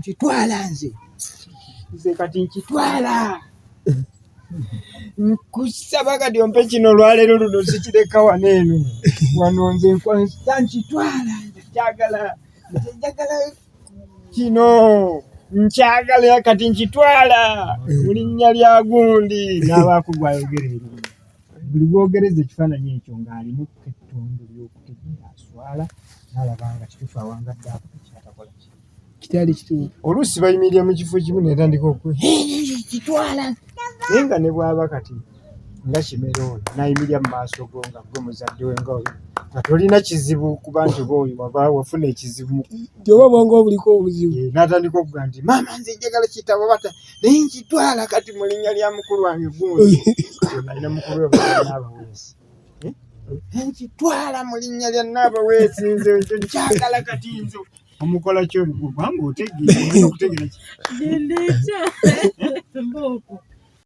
nkitwala nze kati nkitwala nkusaba kati ompe kino olwaleero luno sikireka wano eno wano nze nkitwala njagala kino nkyagala kati nkitwala mu linnya lya gundi n'abaakugwa ayogera buli bwogereza ekifaananyi ekyo ng'alimu ettundu ly'okutegeera aswala n'alabanga kituufu awangadde ako tekyatakola kitali kituufu oluusi bayimirira mu kifo kimu netandika kitwala naye nga ne bw'aba kati nga kimera ono n'ayimirira mu maaso go nga gwe muzadde we nga tolina kizibu kuba nti oyo wafuna ekizibu gyoba bwanga obuliko obuzibu n'atandika okuga nti maama nze njagala kitabo bata naye nkitwala kati mu linnya lya mukulu wange gundi nalina mukulu we Naabaweesi nkitwala mu linnya lya Naabaweesi nze ekyo nkyagala kati nze omukola ky'olugubanga otegeera okutegeera